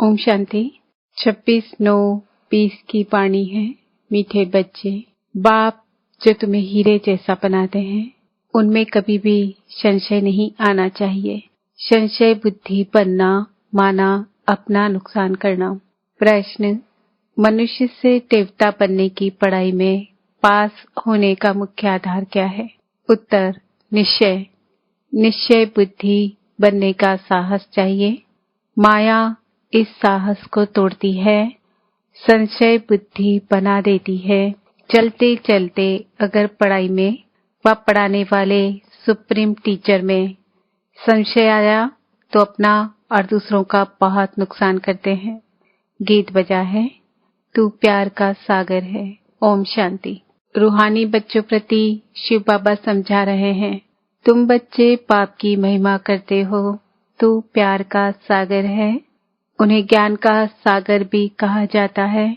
ओम शांति। 26/9/20 की वाणी है। मीठे बच्चे, बाप जो तुम्हें हीरे जैसा बनाते हैं उनमें कभी भी संशय नहीं आना चाहिए। संशय बुद्धि बनना माना अपना नुकसान करना। प्रश्न, मनुष्य से देवता बनने की पढ़ाई में पास होने का मुख्य आधार क्या है? उत्तर, निश्चय। निश्चय बुद्धि बनने का साहस चाहिए। माया इस साहस को तोड़ती है, संशय बुद्धि बना देती है। चलते चलते अगर पढ़ाई में व पढ़ाने वाले सुप्रीम टीचर में संशय आया तो अपना और दूसरों का बहुत नुकसान करते हैं। गीत बजा है, तू प्यार का सागर है। ओम शांति। रूहानी बच्चों प्रति शिव बाबा समझा रहे हैं, तुम बच्चे पाप की महिमा करते हो, तू प्यार का सागर है। उन्हें ज्ञान का सागर भी कहा जाता है।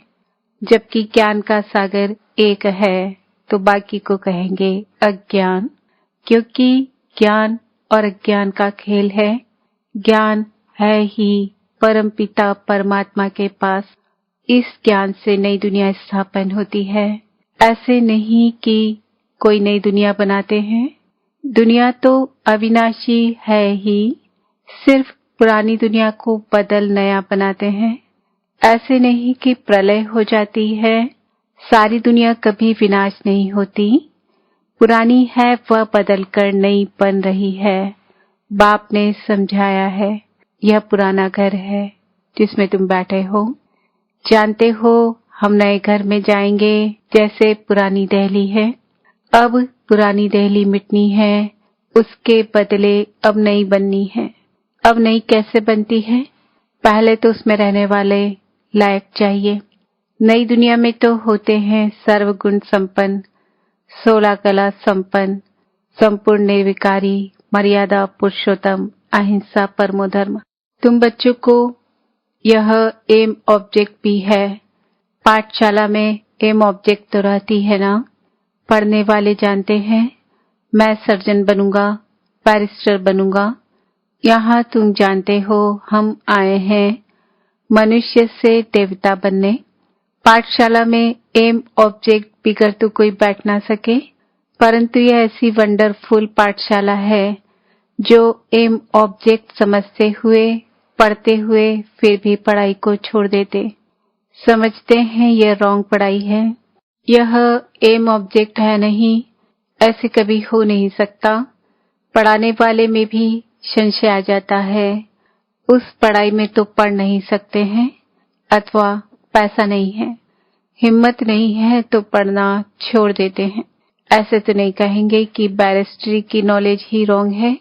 जबकि ज्ञान का सागर एक है तो बाकी को कहेंगे अज्ञान, क्योंकि ज्ञान और अज्ञान का खेल है। ज्ञान है ही परमपिता परमात्मा के पास। इस ज्ञान से नई दुनिया स्थापन होती है। ऐसे नहीं कि कोई नई दुनिया बनाते हैं। दुनिया तो अविनाशी है ही, सिर्फ पुरानी दुनिया को बदल नया बनाते हैं। ऐसे नहीं कि प्रलय हो जाती है। सारी दुनिया कभी विनाश नहीं होती। पुरानी है वह बदलकर नई बन रही है। बाप ने समझाया है, यह पुराना घर है जिसमें तुम बैठे हो। जानते हो हम नए घर में जाएंगे जैसे पुरानी दिल्ली है। अब पुरानी दिल्ली मिटनी है, उसके बदले अब नई बननी है। अब नई कैसे बनती है? पहले तो उसमें रहने वाले लायक चाहिए। नई दुनिया में तो होते हैं सर्वगुण संपन्न, 16 कला संपन्न, संपूर्ण निर्विकारी, मर्यादा पुरुषोत्तम, अहिंसा परमो धर्म। तुम बच्चों को यह एम ऑब्जेक्ट भी है। पाठशाला में एम ऑब्जेक्ट तो रहती है ना। पढ़ने वाले जानते हैं मैं सर्जन बनूंगा, बैरिस्टर बनूंगा। यहाँ तुम जानते हो हम आए हैं मनुष्य से देवता बनने। पाठशाला में एम ऑब्जेक्ट बिगर तो कोई बैठ ना सके, परंतु यह ऐसी वंडरफुल पाठशाला है जो एम ऑब्जेक्ट समझते हुए, पढ़ते हुए फिर भी पढ़ाई को छोड़ देते। समझते हैं यह रॉन्ग पढ़ाई है, यह एम ऑब्जेक्ट है नहीं, ऐसे कभी हो नहीं सकता। पढ़ाने वाले में भी संशय आ जाता है, उस पढ़ाई में तो पढ़ नहीं सकते हैं, अथवा पैसा नहीं है, हिम्मत नहीं है तो पढ़ना छोड़ देते हैं। ऐसे तो नहीं कहेंगे कि बैरिस्ट्री की नॉलेज ही रॉन्ग है,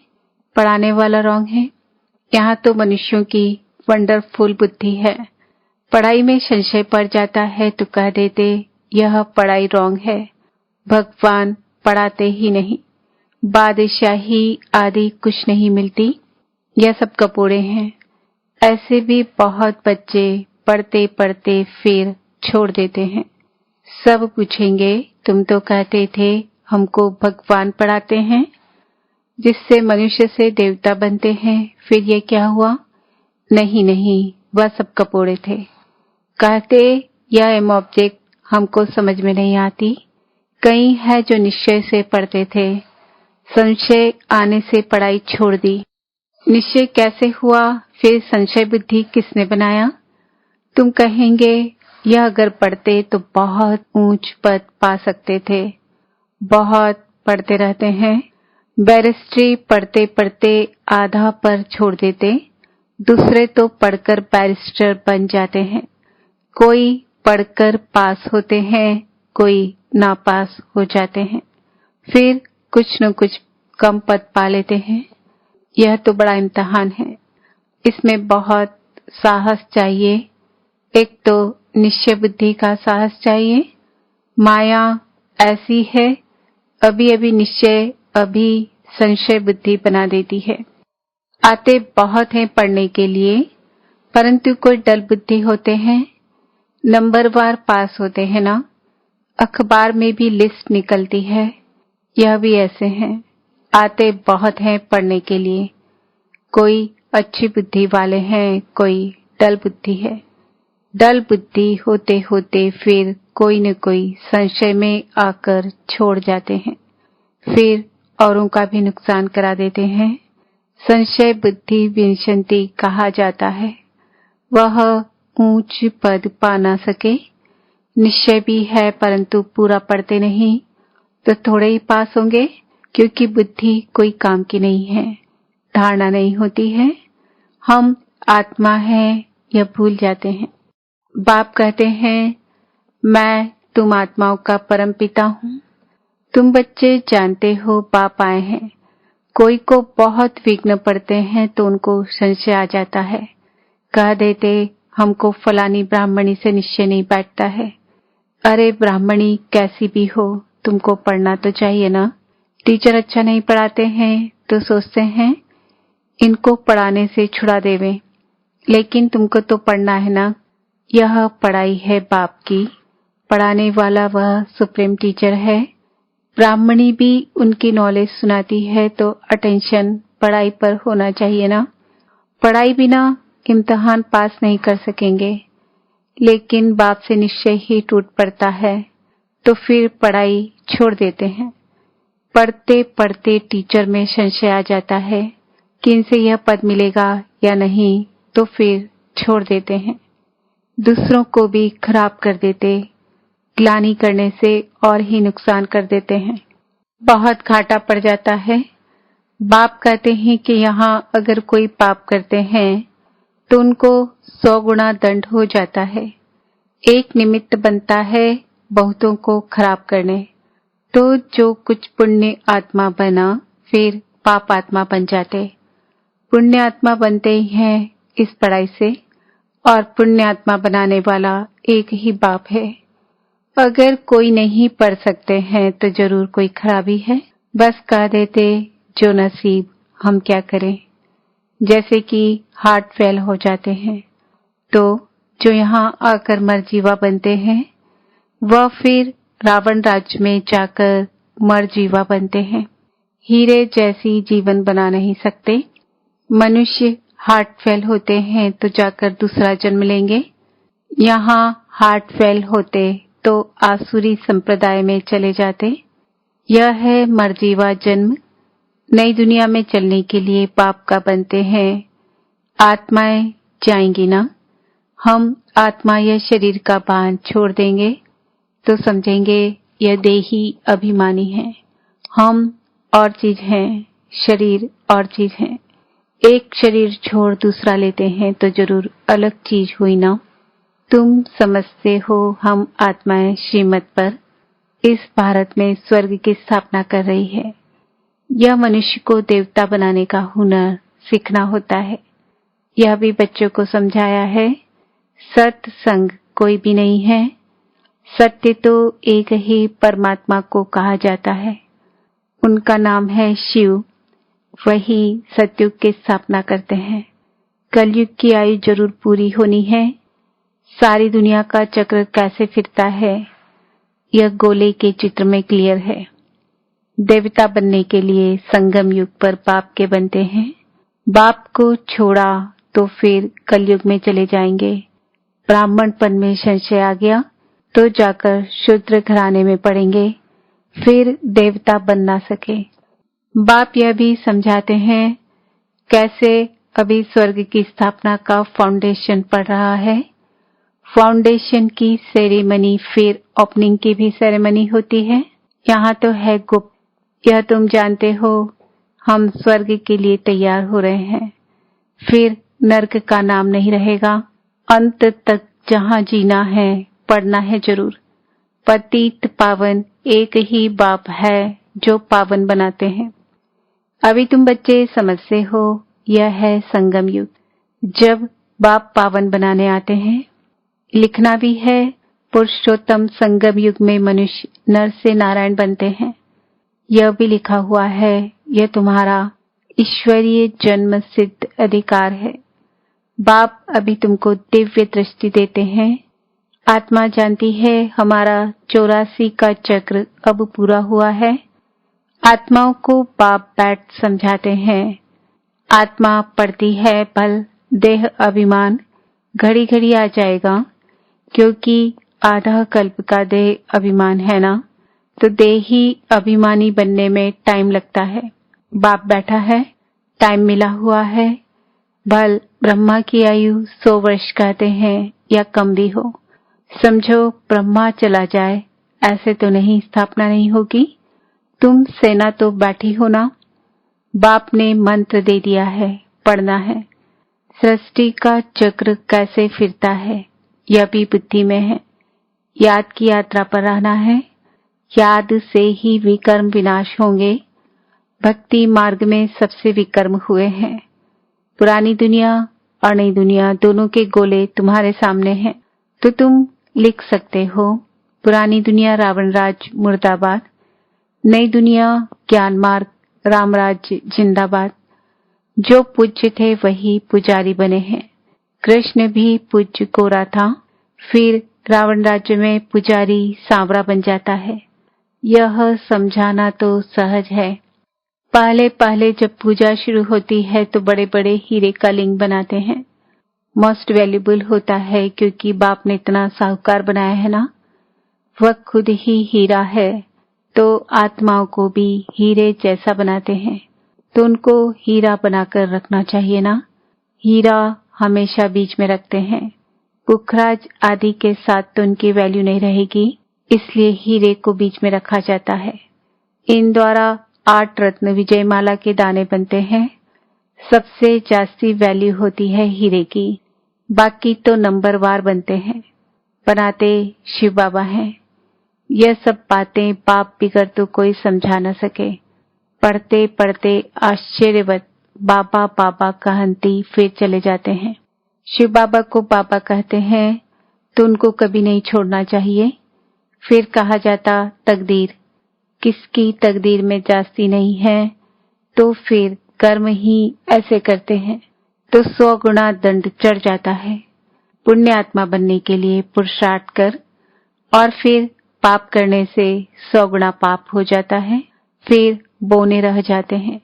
पढ़ाने वाला रॉन्ग है। यहाँ तो मनुष्यों की वंडरफुल बुद्धि है। पढ़ाई में संशय पड़ जाता है तो कह देते यह पढ़ाई रॉन्ग है, भगवान पढ़ाते ही नहीं, बादशाही आदि कुछ नहीं मिलती, यह सब कपोड़े हैं। ऐसे भी बहुत बच्चे पढ़ते पढ़ते फिर छोड़ देते हैं। सब पूछेंगे तुम तो कहते थे हमको भगवान पढ़ाते हैं, जिससे मनुष्य से देवता बनते हैं, फिर ये क्या हुआ? नहीं नहीं, वह सब कपोड़े थे। कहते यह एम ऑब्जेक्ट हमको समझ में नहीं आती। कई है जो निश्चय से पढ़ते थे, संशय आने से पढ़ाई छोड़ दी। निश्चय कैसे हुआ? फिर संशय बुद्धि किसने बनाया? तुम कहेंगे यह अगर पढ़ते तो बहुत ऊंच पद पा सकते थे। बहुत पढ़ते रहते हैं। बैरिस्ट्री पढ़ते पढ़ते आधा पर छोड़ देते, दूसरे तो पढ़कर बैरिस्टर बन जाते हैं। कोई पढ़कर पास होते हैं, कोई नापास हो जाते हैं, फिर कुछ न कुछ कम पद पा लेते हैं। यह तो बड़ा इम्तिहान है। इसमें बहुत साहस चाहिए। एक तो निश्चय बुद्धि का साहस चाहिए। माया ऐसी है, अभी अभी निश्चय, अभी संशय बुद्धि बना देती है। आते बहुत हैं पढ़ने के लिए, परंतु कोई डल बुद्धि होते हैं, नंबरवार पास होते हैं ना। अखबार में भी लिस्ट निकलती है, यह भी ऐसे हैं। आते बहुत हैं पढ़ने के लिए, कोई अच्छी बुद्धि वाले हैं, कोई डल बुद्धि है। डल बुद्धि होते होते फिर कोई न कोई संशय में आकर छोड़ जाते हैं, फिर औरों का भी नुकसान करा देते हैं। संशय बुद्धि विंशति कहा जाता है। वह ऊंच पद पा ना सके, निश्चय भी है परंतु पूरा पढ़ते नहीं, तो थोड़े ही पास होंगे, क्योंकि बुद्धि कोई काम की नहीं है, धारणा नहीं होती है। हम आत्मा हैं यह भूल जाते हैं। बाप कहते हैं, मैं तुम आत्माओं का परम पिता हूँ। तुम बच्चे जानते हो बाप आए हैं। कोई को बहुत विघ्न पड़ते हैं तो उनको संशय आ जाता है, कह देते हमको फलानी ब्राह्मणी से निश्चय नहीं बैठता है। अरे ब्राह्मणी कैसी भी हो, तुमको पढ़ना तो चाहिए ना। टीचर अच्छा नहीं पढ़ाते हैं तो सोचते हैं इनको पढ़ाने से छुड़ा देवे, लेकिन तुमको तो पढ़ना है ना। यह पढ़ाई है बाप की, पढ़ाने वाला वह सुप्रीम टीचर है। ब्राह्मणी भी उनकी नॉलेज सुनाती है तो अटेंशन पढ़ाई पर होना चाहिए ना। पढ़ाई बिना इम्तिहान पास नहीं कर सकेंगे, लेकिन बाप से निश्चय ही टूट पड़ता है तो फिर पढ़ाई छोड़ देते हैं। पढ़ते पढ़ते टीचर में संशय आ जाता है कि इनसे यह पद मिलेगा या नहीं, तो फिर छोड़ देते हैं। दूसरों को भी खराब कर देते, ग्लानि करने से और ही नुकसान कर देते हैं, बहुत घाटा पड़ जाता है। बाप कहते हैं कि यहाँ अगर कोई पाप करते हैं तो उनको 100 गुना दंड हो जाता है। एक निमित्त बनता है बहुतों को खराब करने, तो जो कुछ पुण्य आत्मा बना फिर पाप आत्मा बन जाते। पुण्य आत्मा बनते ही हैं इस पढ़ाई से, और पुण्य आत्मा बनाने वाला एक ही बाप है। अगर कोई नहीं पढ़ सकते हैं तो जरूर कोई खराबी है, बस कह देते जो नसीब, हम क्या करें। जैसे कि हार्ट फेल हो जाते हैं तो जो यहाँ आकर मरजीवा बनते हैं वह फिर रावण राज्य में जाकर मरजीवा बनते हैं। हीरे जैसी जीवन बना नहीं सकते। मनुष्य हार्ट फेल होते हैं तो जाकर दूसरा जन्म लेंगे, यहाँ हार्ट फेल होते तो आसुरी संप्रदाय में चले जाते। यह है मरजीवा जन्म। नई दुनिया में चलने के लिए बाप का बनते हैं। आत्माएं जाएंगी ना। हम आत्मा या शरीर का बांध छोड़ देंगे तो समझेंगे यह देही अभिमानी है। हम और चीज हैं, शरीर और चीज है। एक शरीर छोड़ दूसरा लेते हैं तो जरूर अलग चीज हुई ना। तुम समझते हो हम आत्माएं श्रीमत पर इस भारत में स्वर्ग की स्थापना कर रही है। यह मनुष्य को देवता बनाने का हुनर सीखना होता है। यह भी बच्चों को समझाया है। सत्संग कोई भी नहीं है। सत्य तो एक ही परमात्मा को कहा जाता है, उनका नाम है शिव। वही सतयुग की स्थापना करते हैं। कलयुग की आयु जरूर पूरी होनी है। सारी दुनिया का चक्र कैसे फिरता है यह गोले के चित्र में क्लियर है। देवता बनने के लिए संगम युग पर बाप के बनते हैं। बाप को छोड़ा तो फिर कलयुग में चले जाएंगे। ब्राह्मणपन में संशय आ गया तो जाकर शूद्र घराने में पड़ेंगे, फिर देवता बन ना सके। बाप यह भी समझाते हैं कैसे अभी स्वर्ग की स्थापना का फाउंडेशन पड़ रहा है। फाउंडेशन की सेरेमनी फिर ओपनिंग की भी सेरेमनी होती है। यहाँ तो है गुप्त। यह तुम जानते हो हम स्वर्ग के लिए तैयार हो रहे हैं, फिर नरक का नाम नहीं रहेगा। अंत तक जहाँ जीना है पढ़ना है जरूर। पतित पावन एक ही बाप है जो पावन बनाते हैं। अभी तुम बच्चे समझते हो यह है संगम युग, जब बाप पावन बनाने आते हैं। लिखना भी है पुरुषोत्तम संगम युग में मनुष्य नर से नारायण बनते हैं। यह भी लिखा हुआ है यह तुम्हारा ईश्वरीय जन्म सिद्ध अधिकार है। बाप अभी तुमको दिव्य दृष्टि देते हैं। आत्मा जानती है हमारा 84 का चक्र अब पूरा हुआ है। आत्माओं को बाप बैठ समझाते हैं। आत्मा पढ़ती है बल देह अभिमान, घड़ी घड़ी आ जाएगा, क्योंकि आधा कल्प का देह अभिमान है ना, तो देह ही अभिमानी बनने में टाइम लगता है। बाप बैठा है, टाइम मिला हुआ है। भल ब्रह्मा की आयु 100 वर्ष कहते हैं या कम भी हो। समझो ब्रह्मा चला जाए, ऐसे तो नहीं स्थापना नहीं होगी। तुम सेना तो बैठी हो ना। बाप ने मंत्र दे दिया है, पढ़ना है। सृष्टि का चक्र कैसे फिरता है यह भी बुद्धि में है। याद की यात्रा पर रहना है। याद से ही विकर्म विनाश होंगे। भक्ति मार्ग में सबसे विकर्म हुए हैं। पुरानी दुनिया और नई दुनिया दोनों के गोले तुम्हारे सामने हैं, तो तुम लिख सकते हो, पुरानी दुनिया रावण राज मुर्दाबाद, नई दुनिया ज्ञान मार्ग रामराज जिंदाबाद। जो पूज्य थे वही पुजारी बने हैं। कृष्ण भी पूज्य कोरा था, फिर रावण राज्य में पुजारी सांवरा बन जाता है। यह समझाना तो सहज है। पहले पहले जब पूजा शुरू होती है तो बड़े बड़े हीरे का लिंग बनाते हैं। मोस्ट वैल्यूबल होता है, क्योंकि बाप ने इतना साहूकार बनाया है ना। वह खुद ही हीरा है, तो आत्माओं को भी हीरे जैसा बनाते हैं, तो उनको हीरा बनाकर रखना चाहिए ना। हीरा हमेशा बीच में रखते हैं। पुखराज आदि के साथ तो उनकी वैल्यू नहीं रहेगी, इसलिए हीरे को बीच में रखा जाता है। इन द्वारा 8 रत्न विजयमाला के दाने बनते हैं। सबसे जास्ती वैल्यू होती है हीरे की, बाकी तो नंबरवार बनते हैं। बनाते शिव बाबा हैं। यह सब बातें बाप बिगर तो कोई समझा न सके। पढ़ते पढ़ते आश्चर्यवत बाबा बाबा कहती फिर चले जाते हैं। शिव बाबा को बाबा कहते हैं, तो उनको कभी नहीं छोड़ना चाहिए। फिर कहा जाता तकदीर, किसकी तकदीर में जास्ती नहीं है, तो फिर कर्म ही ऐसे करते हैं, तो 100 गुना दंड चढ़ जाता है। पुण्य आत्मा बनने के लिए पुरुषार्थ कर, और फिर पाप करने से 100 गुना पाप हो जाता है। फिर बोने रह जाते हैं,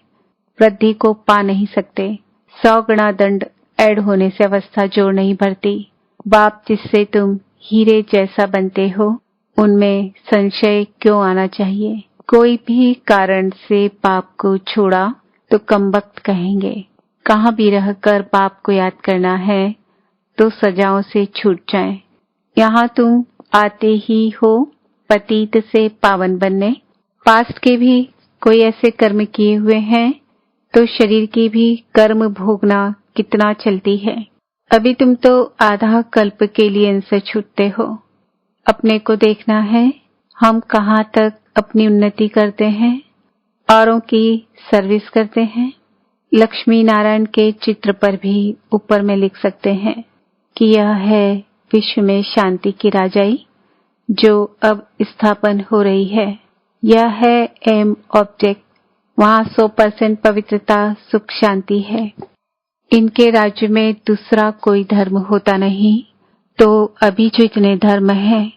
वृद्धि को पा नहीं सकते। 100 गुना दंड ऐड होने से अवस्था जोड़ नहीं भरती। बाप जिससे तुम हीरे जैसा बनते हो, उनमें संशय क्यों आना चाहिए। कोई भी कारण से बाप को छोड़ा तो कमबख्त कहेंगे। कहाँ भी रहकर बाप को याद करना है तो सजाओं से छूट जाएं। यहाँ तुम आते ही हो पतित से पावन बनने। पास्ट के भी कोई ऐसे कर्म किए हुए हैं, तो शरीर की भी कर्म भोगना कितना चलती है। अभी तुम तो आधा कल्प के लिए इनसे छूटते हो। अपने को देखना है, हम कहाँ तक अपनी उन्नति करते हैं, औरों की सर्विस करते हैं। लक्ष्मी नारायण के चित्र पर भी ऊपर में लिख सकते हैं कि यह है विश्व में शांति की राजाई, जो अब स्थापन हो रही है। यह है एम ऑब्जेक्ट। वहाँ 100% पवित्रता सुख शांति है। इनके राज्य में दूसरा कोई धर्म होता नहीं, तो अभी जो इतने धर्म हैं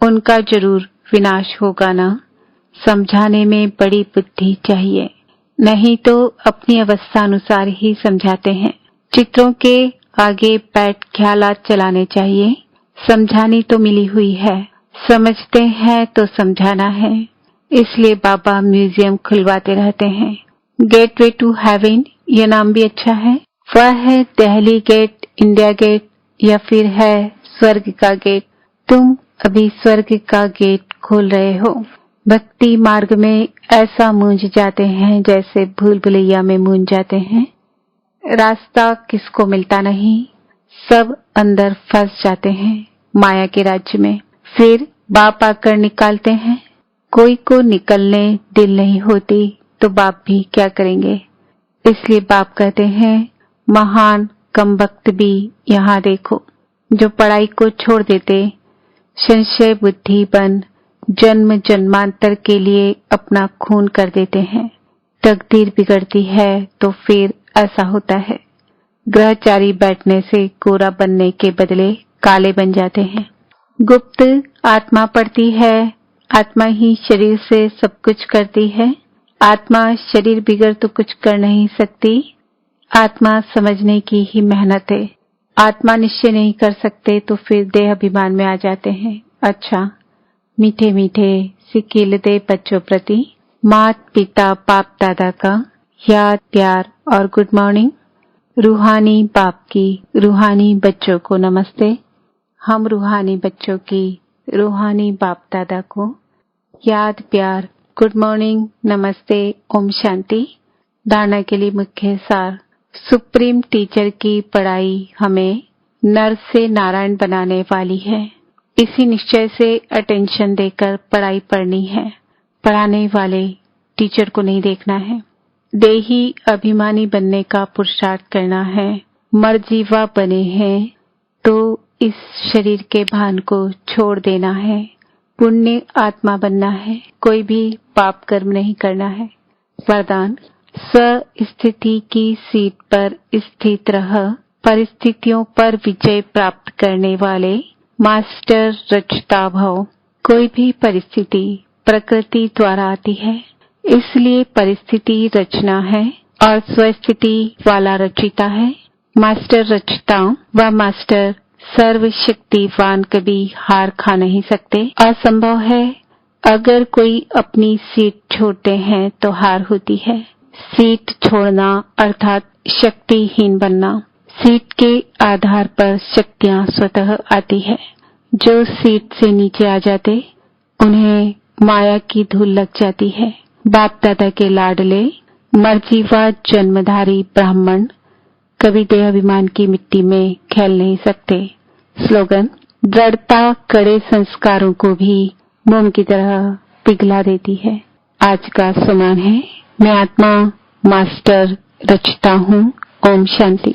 उनका जरूर विनाश होगा ना। समझाने में बड़ी बुद्धि चाहिए, नहीं तो अपनी अवस्था अनुसार ही समझाते हैं। चित्रों के आगे बैठ ख्यालात चलाने चाहिए। समझानी तो मिली हुई है, समझते हैं तो समझाना है। इसलिए बाबा म्यूजियम खुलवाते रहते हैं। गेटवे टू हेवन, यह नाम भी अच्छा है। वह है दिल्ली गेट, इंडिया गेट, या फिर है स्वर्ग का गेट। तुम अभी स्वर्ग का गेट खोल रहे हो। भक्ति मार्ग में ऐसा मूंझ जाते हैं जैसे भूल भुलैया में मूंझ जाते हैं। रास्ता किसको मिलता नहीं, सब अंदर फंस जाते हैं माया के राज्य में। फिर बाप आकर निकालते हैं। कोई को निकलने दिल नहीं होती तो बाप भी क्या करेंगे। इसलिए बाप कहते हैं, महान कमबख्त भी यहाँ देखो, जो पढ़ाई को छोड़ देते, संशय बुद्धि बन जन्म जन्मांतर के लिए अपना खून कर देते हैं। तकदीर बिगड़ती है तो फिर ऐसा होता है। ग्रहचारी बैठने से गोरा बनने के बदले काले बन जाते हैं। गुप्त आत्मा पढ़ती है। आत्मा ही शरीर से सब कुछ करती है। आत्मा शरीर बिगड़ तो कुछ कर नहीं सकती। आत्मा समझने की ही मेहनत है। आत्मा निश्चय नहीं कर सकते तो फिर देह अभिमान में आ जाते हैं। अच्छा, मीठे मीठे सिकीलते बच्चों प्रति मात पिता बाप दादा का याद प्यार और गुड मॉर्निंग। रूहानी बाप की रूहानी बच्चों को नमस्ते। हम रूहानी बच्चों की रूहानी बाप दादा को याद प्यार गुड मॉर्निंग नमस्ते ओम शांति। धारणा के लिए मुख्य सार। सुप्रीम टीचर की पढ़ाई हमें नर से नारायण बनाने वाली है। इसी निश्चय से अटेंशन देकर पढ़ाई पढ़नी है। पढ़ाने वाले टीचर को नहीं देखना है। देही अभिमानी बनने का पुरुषार्थ करना है। मरजीवा बने हैं तो इस शरीर के भान को छोड़ देना है। पुण्य आत्मा बनना है। कोई भी पाप कर्म नहीं करना है। वरदान। स्थिति की सीट पर स्थित रह परिस्थितियों पर विजय प्राप्त करने वाले मास्टर रचता भव। कोई भी परिस्थिति प्रकृति द्वारा आती है, इसलिए परिस्थिति रचना है और स्वस्थिति वाला रचिता है। मास्टर रचता व मास्टर सर्वशक्तिवान कभी हार खा नहीं सकते। असंभव है। अगर कोई अपनी सीट छोड़ते हैं तो हार होती है। सीट छोड़ना अर्थात शक्तिहीन बनना। सीट के आधार पर शक्तियां स्वतः आती है। जो सीट से नीचे आ जाते उन्हें माया की धूल लग जाती है। बाप दादा के लाडले मर्जीवा जन्मधारी ब्राह्मण कभी देहाभिमान की मिट्टी में खेल नहीं सकते। स्लोगन। दृढ़ता कड़े संस्कारों को भी मोम की तरह पिघला देती है। आज का सम्मान है। मैं आत्मा मास्टर रचता हूँ। ओम शांति।